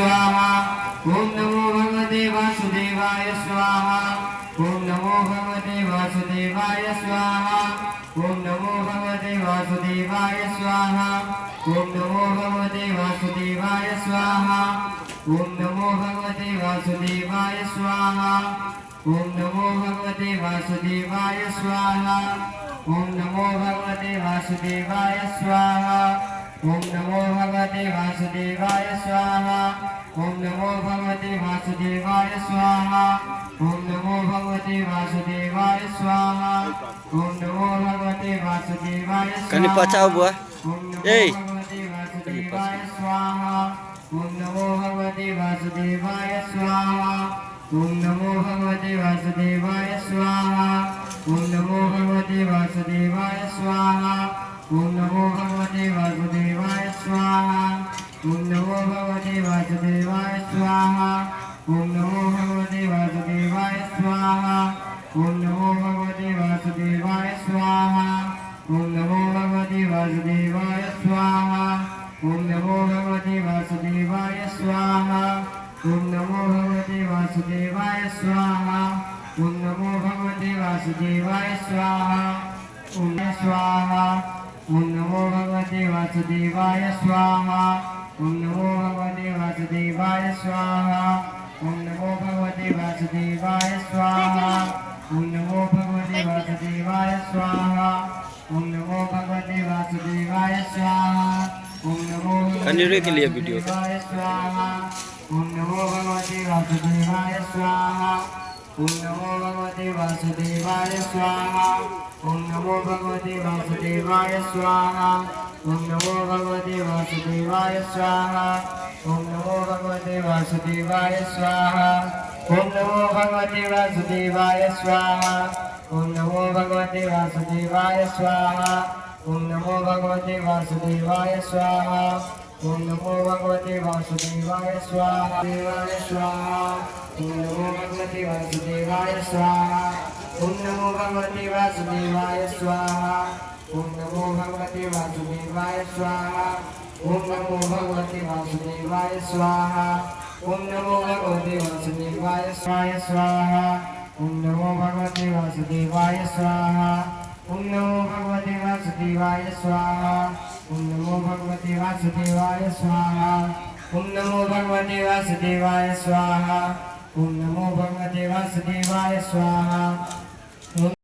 स्वाहा ओम नमो भगवते वासुदेवाय स्वाहा ओम नमो भगवते वासुदेवाय स्वाहा ओम नमो भगवते वासुदेवाय स्वाहा ओम नमो भगवते वासुदेवाय स्वाहा ओम नमो भगवते वासुदेवाय स्वाहा ओम नमो भगवते वासुदेवाय स्वाहा ओम नमो भगवते वासुदेवाय स्वाहा ओम नमो भगवते वासुदेवाय स्वाहा ओम नमो भगवते वासुदेवाय स्वाहा ओम नमो भगवते वासुदेवाय स्वाहा ओम नमो भगवते वासुदेवाय Kani pacau buah. ओम नमो Hey. भगवते वासुदेवाय स्वाहा ओम नमो भगवते वासुदेवाय स्वाहा ओम नमो भगवते वासुदेवाय स्वाहा ओम नमो भगवते वासुदेवाय स्वाहा ओम नमो भगवते वासुदेवाय स्वाहा ओम नमो भगवते वासुदेवाय स्वाहा ओम नमो भगवते वासुदेवाय स्वाहा ओम नमो भगवते वासुदेवाय स्वाहा ओम नमो भगवते वासुदेवाय स्वाहा ओम नमो भगवते वासुदेवाय स्वाहा ओम नमो भगवते वासुदेवाय स्वाहा ओम नमो भगवते वासुदेवाय स्वाहा ओम स्वाहा ओम नमो भगवते वासुदेवाय स्वाहा ओम नमो भगवते वासुदेवाय स्वाहा ओम नमो भगवते वासुदेवाय स्वाहा ओम नमो भगवते वासुदेवाय स्वाहा ओम नमो भगवते वासुदेवाय स्वाहा ओम नमो Kanire के लिए वीडियो वासुदेवाय स्वाहा ओम नमो भगवते वासुदेवाय स्वाहा ओम नमो भगवते वासुदेवाय स्वाहा ओम नमो भगवते वासुदेवाय स्वाहा ओम नमो भगवते वासुदेवाय स्वाहा ओम नमो भगवते वासुदेवाय स्वाहा ओम नमो भगवते वासुदेवाय स्वाहा ओम नमो भगवते वासुदेवाय स्वाहा ओम नमो भगवते वासुदेवाय स्वाहा ओम नमो भगवते वासुदेवाय स्वाहा देवाय स्वाहा ओम नमो भगवते वासुदेवाय स्वाहा ओम नमो भगवते वासुदेवाय स्वाहा ओम नमो भगवते वासुदेवाय स्वाहा ओम नमो भगवते वासुदेवाय स्वाहा ओम नमो भगवते वासुदेवाय स्वाहा ओम नमो भगवते वासुदेवाय स्वाहा ओम नमो भगवते वासुदेवाय स्वाहा ओम नमो भगवते वासुदेवाय स्वाहा ओम नमो भगवते वासुदेवाय स्वाहा ओम नमो भगवते वासुदेवाय स्वाहा।